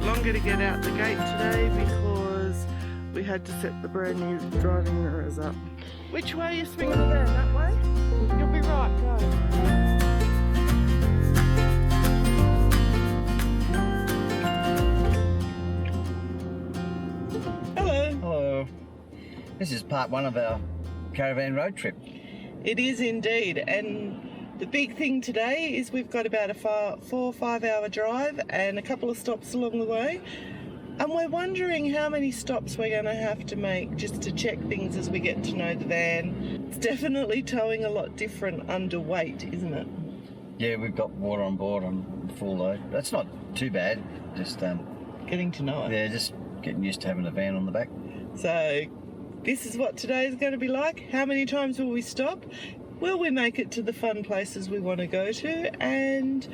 bit longer to get out the gate today because we had to set the brand new driving mirrors up. Which way are you swinging the van? That way? You'll be right, go. Hello. This is part one of our caravan road trip. It is indeed, and the big thing today is we've got about a 4 or 5 hour drive and a couple of stops along the way, and we're wondering how many stops we're going to have to make just to check things as we get to know the van. It's definitely towing a lot different underweight, isn't it? Yeah, we've got water on board on full load. That's not too bad, just Getting to know it. yeah, just getting used to having a van on the back. So this is what today is going to be like. How many times will we stop? Will we make it to the fun places we want to go to? And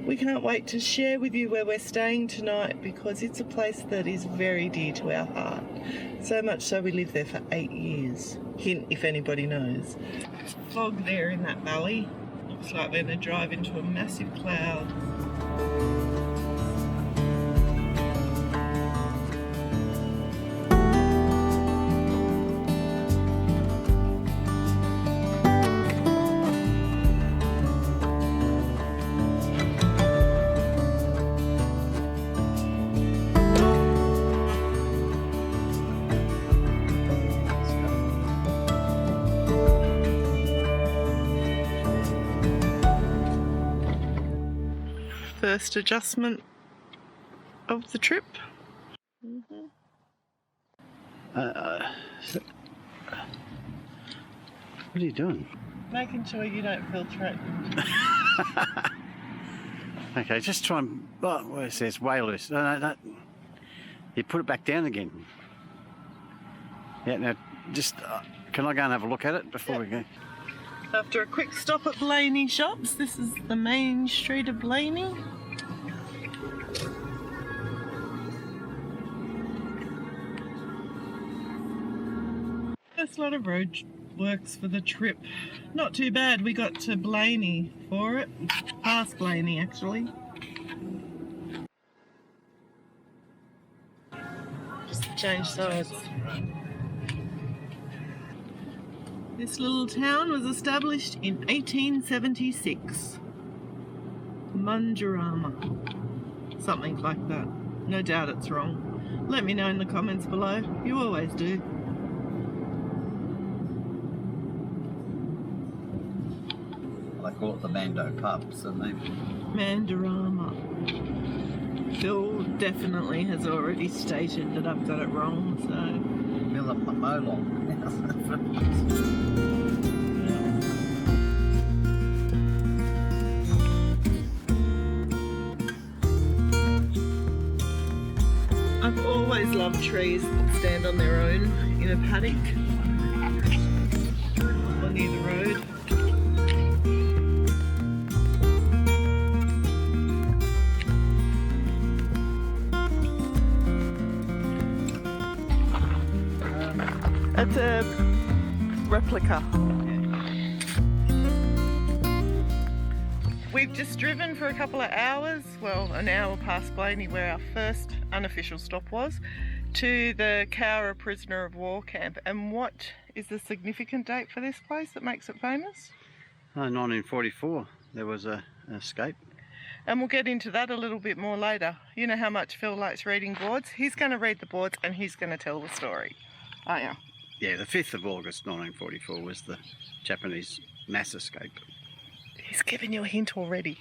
we can't wait to share with you where we're staying tonight because it's a place that is very dear to our heart. So much so we lived there for 8 years. Hint if anybody knows. Fog there in that valley. Looks like we're going to drive into a massive cloud. First adjustment of the trip. What are you doing? Making sure you don't feel threatened. Okay, just try and... Oh, where it says way loose. No. You put it back down again. Yeah, now just... can I go and have a look at it before we go? After a quick stop at Blayney shops, this is the main street of Blayney. First lot of road works for the trip. Not too bad, we got to Blayney for it. Past Blayney actually. Just to change sides. This little town was established in 1876. Munjarama. Something like that. No doubt it's wrong. Let me know in the comments below. You always do. I call it the Mando pub, so maybe... Mandarama. Phil definitely has already stated that I've got it wrong, so... Fill up my molong. I've always loved trees that stand on their own in a paddock or near the road. It's a replica. We've just driven for a couple of hours, well, an hour past Blayney where our first unofficial stop was, to the Cowra prisoner of war camp. And what is the significant date for this place that makes it famous? 1944, there was an escape. And we'll get into that a little bit more later. You know how much Phil likes reading boards? He's going to read the boards and he's going to tell the story, aren't you? Yeah, the 5th of August 1944 was the Japanese mass escape. He's given you a hint already.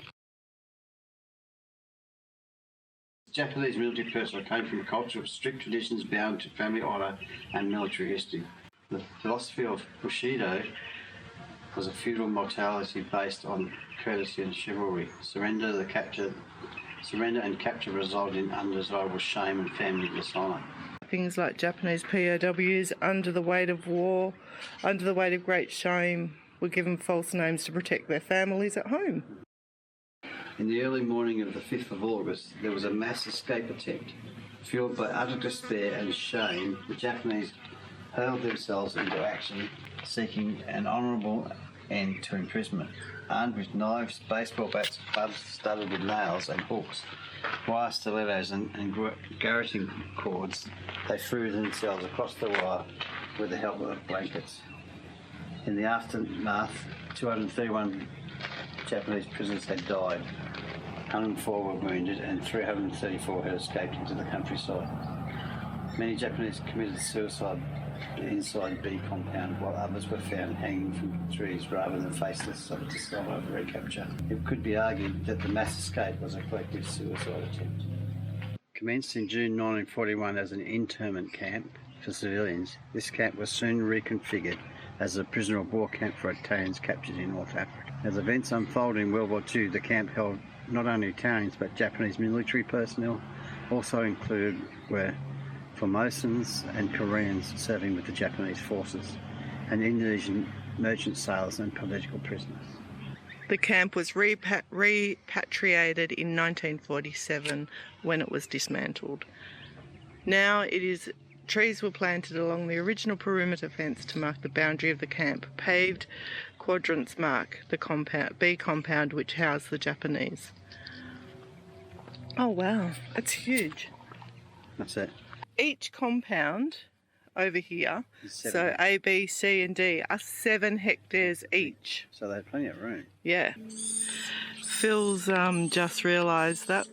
Japanese military personnel came from a culture of strict traditions bound to family honour and military history. The philosophy of Bushido was a feudal morality based on courtesy and chivalry. Surrender and capture resulted in undesirable shame and family dishonour. Things like Japanese POWs under the weight of war, under the weight of great shame, were given false names to protect their families at home. In the early morning of the 5th of August, there was a mass escape attempt. Fueled by utter despair and shame, the Japanese hurled themselves into action, seeking an honourable end to imprisonment. Armed with knives, baseball bats, clubs studded with nails and hooks, wire stilettos and garroting cords, they threw themselves across the wire with the help of blankets. In the aftermath, 231 Japanese prisoners had died, 104 were wounded, and 334 had escaped into the countryside. Many Japanese committed suicide inside B compound, while others were found hanging from trees rather than faceless to survive recapture. It could be argued that the mass escape was a collective suicide attempt. Commenced in June 1941 as an internment camp for civilians, this camp was soon reconfigured as a prisoner of war camp for Italians captured in North Africa. As events unfolded in World War II, the camp held not only Italians but Japanese military personnel. Also included were Formosans and Koreans serving with the Japanese forces, and Indonesian merchant sailors and political prisoners. The camp was repatriated in 1947 when it was dismantled. Now trees were planted along the original perimeter fence to mark the boundary of the camp. Paved quadrants mark the B compound which housed the Japanese. Oh wow, that's huge. That's it. Each compound over here, so hectares. A, B, C and D, are 7 hectares each. So they had plenty of room. Yeah. Phil's just realised that,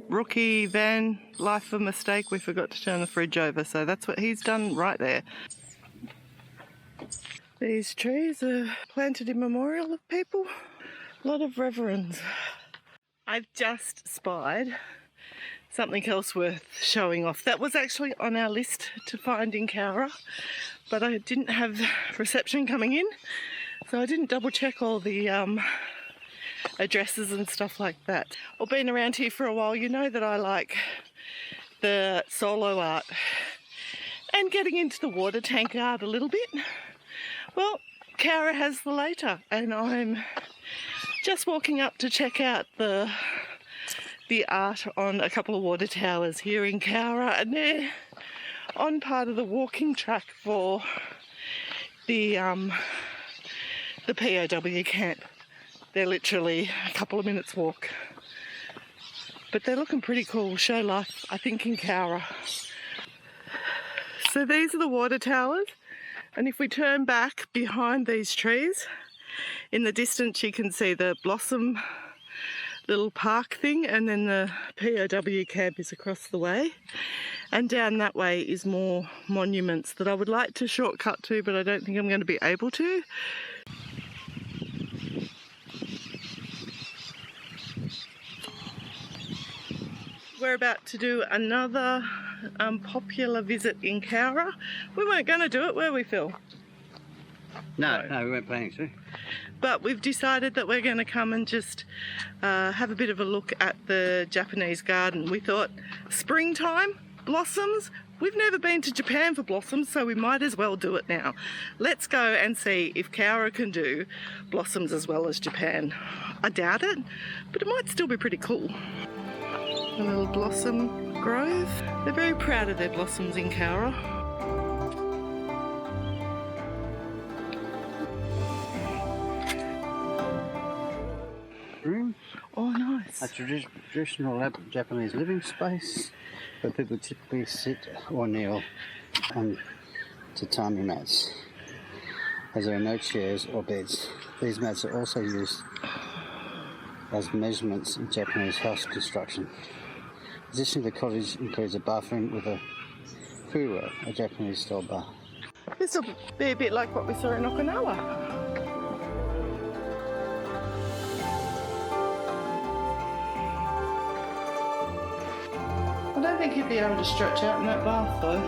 rookie van life a mistake, we forgot to turn the fridge over, so that's what he's done right there. These trees are planted in memorial of people. A lot of reverends. I've just spied something else worth showing off. That was actually on our list to find in Cowra, but I didn't have reception coming in, so I didn't double check all the addresses and stuff like that. Well, been around here for a while, you know that I like the solo art and getting into the water tank art a little bit. Well, Cowra has the later, and I'm just walking up to check out the art on a couple of water towers here in Cowra, and they're on part of the walking track for the POW camp. They're literally a couple of minutes walk, but they're looking pretty cool. Show life, I think, in Cowra. So these are the water towers, and if we turn back behind these trees, in the distance you can see the blossom little park thing, and then the POW camp is across the way, and down that way is more monuments that I would like to shortcut to, but I don't think I'm going to be able to. We're about to do another popular visit in Cowra. We weren't going to do it, were we, Phil? No, we weren't planning to. But we've decided that we're going to come and just have a bit of a look at the Japanese garden. We thought, springtime, blossoms. We've never been to Japan for blossoms, so we might as well do it now. Let's go and see if Cowra can do blossoms as well as Japan. I doubt it, but it might still be pretty cool. A little blossom grove. They're very proud of their blossoms in Cowra. Room. Oh, nice. A traditional Japanese living space where people typically sit or kneel on tatami mats, as there are no chairs or beds. These mats are also used as measurements in Japanese house construction. Additionally, the cottage includes a bathroom with a Cowra, a Japanese style bath. This will be a bit like what we saw in Okinawa. I don't think you'd be able to stretch out in that bath though.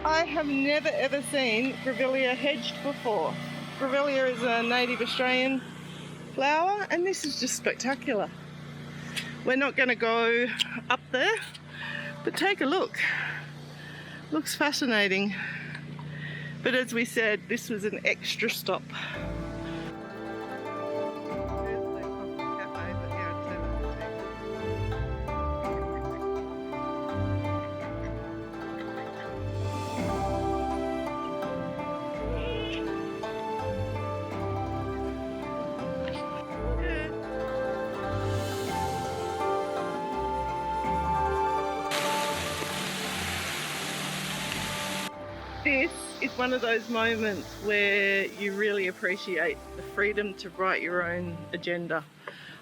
I have never ever seen Grevillea hedged before. Grevillea is a native Australian flower, and this is just spectacular. We're not going to go up there, but take a look. Looks fascinating. But as we said, this was an extra stop. This is one of those moments where you really appreciate the freedom to write your own agenda.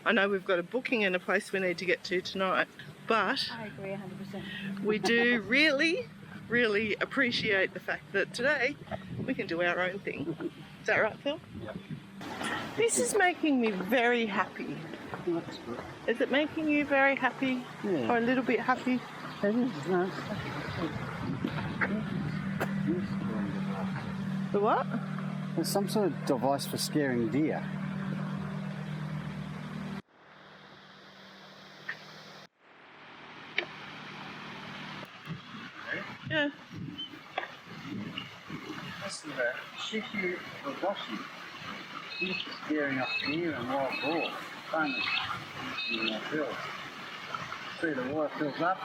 I know we've got a booking and a place we need to get to tonight, but I agree 100%. we do really appreciate the fact that today we can do our own thing. Is that right, Phil? Yep. This is making me very happy. That's good. Is it making you very happy? Yeah. Or a little bit happy? It is, no. The what? There's some sort of device for scaring deer. Yeah. Listen to that. Shishi Odashi. He's scaring up deer and wild boar. Famous in the field. See the water fills up,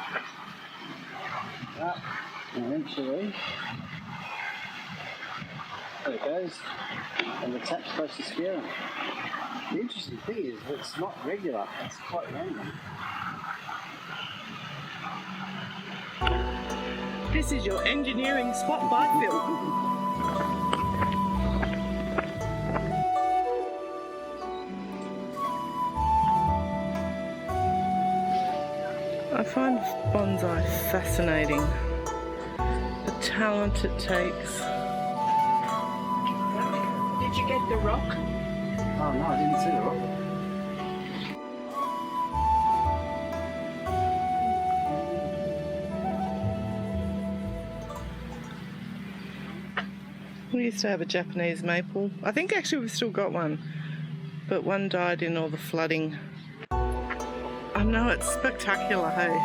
and eventually there it goes, and the tap's supposed to scare them. The interesting thing is that it's not regular, it's quite random. This is your engineering spotlight, Phil. I find bonsai fascinating. The talent it takes. Did you get the rock? Oh no, I didn't see the rock. We used to have a Japanese maple. I think actually we've still got one, but one died in all the flooding. I know, it's spectacular, hey?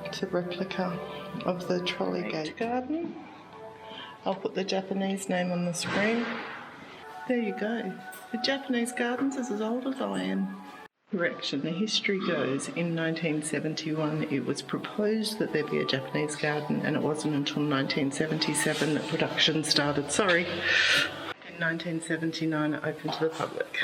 It's a replica of the trolley gate garden. I'll put the Japanese name on the screen. There you go. The Japanese gardens is as old as I am. Correction, the history goes in 1971 it was proposed that there be a Japanese garden, and it wasn't until 1977 that production started. Sorry. In 1979 it opened to the public.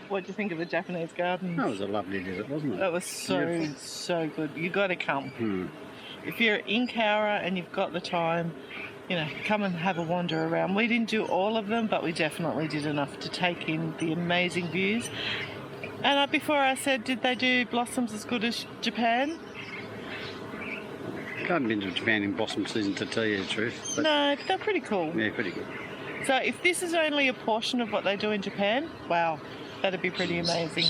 What do you think of the Japanese garden? That was a lovely visit, wasn't it? That was so good. You got to come. If you're in Cowra and you've got the time, you know, come and have a wander around. We didn't do all of them, but we definitely did enough to take in the amazing views. And before I said, did they do blossoms as good as Japan? I haven't been to Japan in blossom season, to tell you the truth. But No, but they're pretty cool. yeah, pretty good. So if this is only a portion of what they do in Japan, wow, that'd be pretty amazing.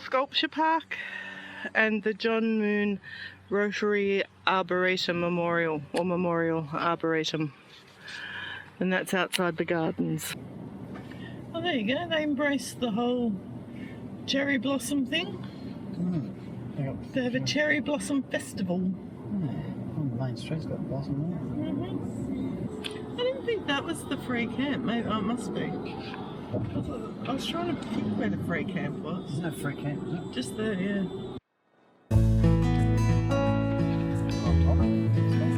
Sculpture Park and the John Moon Rotary Arboretum Memorial, or Memorial Arboretum. And that's outside the gardens. Oh, there you go. They embraced the whole cherry blossom thing. They have a cherry blossom festival. On the main street's got blossom there. I didn't think that was the free camp. Maybe it must be. I was trying to think where the free camp was. There's no free camp, is there? Just there, yeah.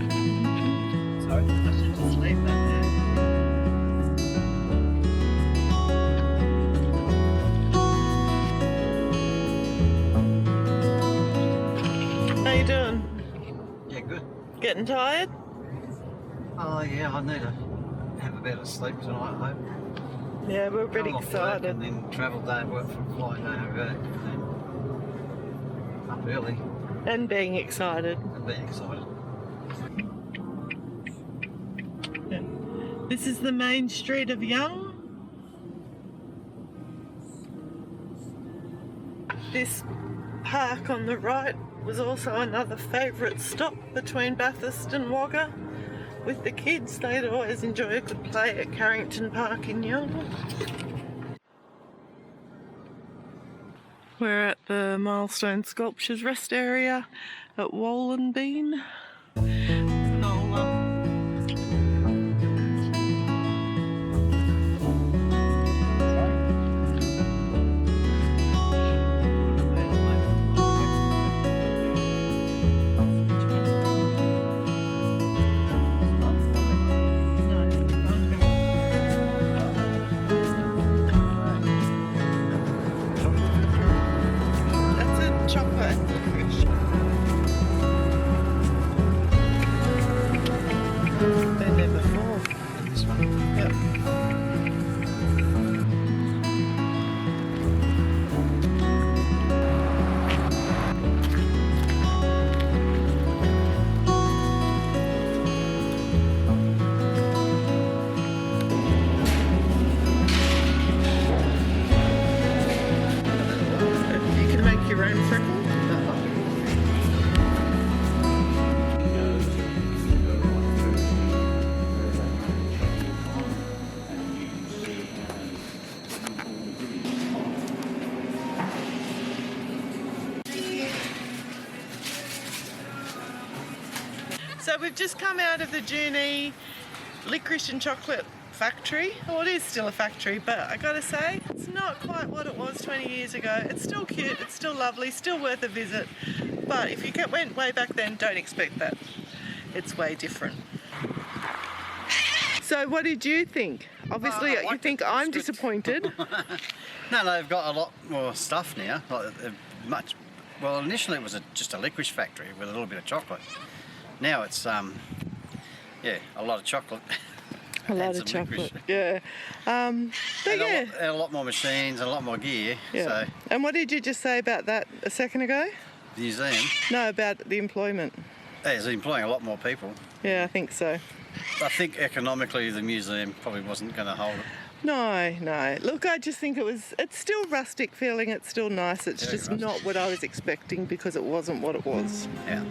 Sorry? I should just leave that there. How you doing? Yeah, good. Getting tired? Oh yeah, I need to have a bit of sleep tonight, I hope. Yeah, we're pretty Come off work excited. and then travel day, work from flying day home back, and then up early And being excited. and being excited. Yeah. This is the main street of Young. This park on the right was also another favourite stop between Bathurst and Wagga. With the kids, they'd always enjoy a good play at Carrington Park in Young. We're at the Milestone Sculptures Rest Area at Wallenbean. So we've just come out of the Junee licorice and chocolate factory. Well, it is still a factory, but I gotta say, it's not quite what it was 20 years ago. It's still cute, it's still lovely, still worth a visit. But if you went way back then, don't expect that. It's way different. So what did you think? Obviously, you think I'm disappointed. No, they've got a lot more stuff now. Well, initially it was just a licorice factory with a little bit of chocolate. Now it's, yeah, a lot of chocolate. A lot of chocolate, yeah. But yeah. A lot more machines, a lot more gear. Yeah. So. And what did you just say about that a second ago? The museum? No, about the employment. It's employing a lot more people. Yeah, I think so. I think economically the museum probably wasn't going to hold it. No, no. Look, I just think it's still rustic feeling, it's still nice. It's just not what I was expecting because it wasn't what it was. Yeah.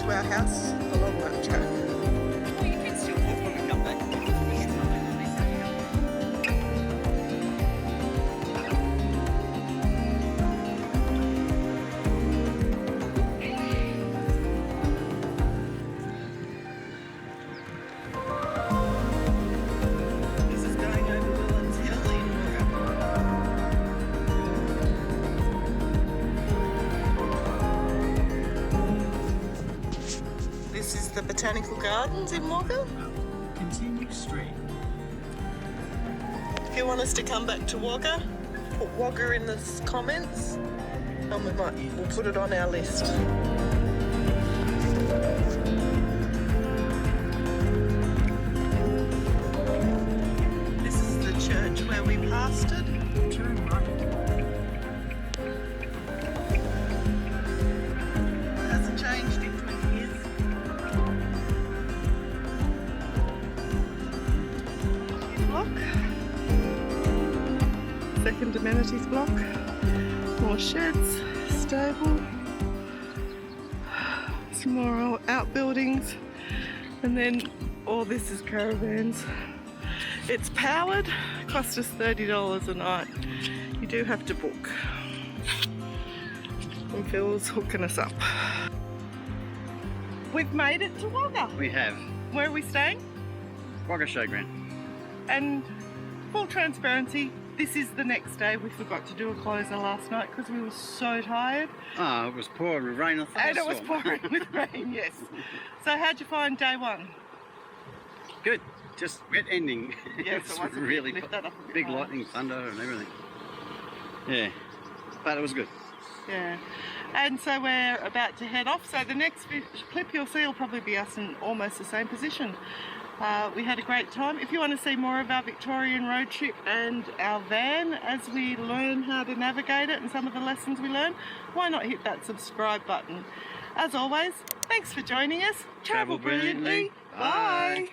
Our house along that track. Well, you can still walk when we come back. This is going over Willands Hill in This is the Botanical Gardens in Wagga. Continue straight. If you want us to come back to Wagga, put Wagga in the comments and we'll put it on our list. This is the church where we pastored. Turn right. It hasn't changed in 20 years. Block. Second amenities block. More sheds, stable, some more outbuildings, and then all this is caravans. It's powered, cost us $30 a night. You do have to book. And Phil's hooking us up. We've made it to Wagga. We have. Where are we staying? Wagga Showground. And full transparency, this is the next day. We forgot to do a closer last night because we were so tired. Oh, it was pouring with rain. And it was pouring with rain, yes. So how'd you find day one? good. Just wet ending. Yes, It's it was a bit- really lift that up a bit big higher. lightning, thunder, and everything. Yeah, but it was good. Yeah. And so we're about to head off. So the next clip you'll see will probably be us in almost the same position. We had a great time. If you want to see more of our Victorian road trip and our van as we learn how to navigate it and some of the lessons we learn, why not hit that subscribe button? As always, thanks for joining us. Travel brilliantly. Bye.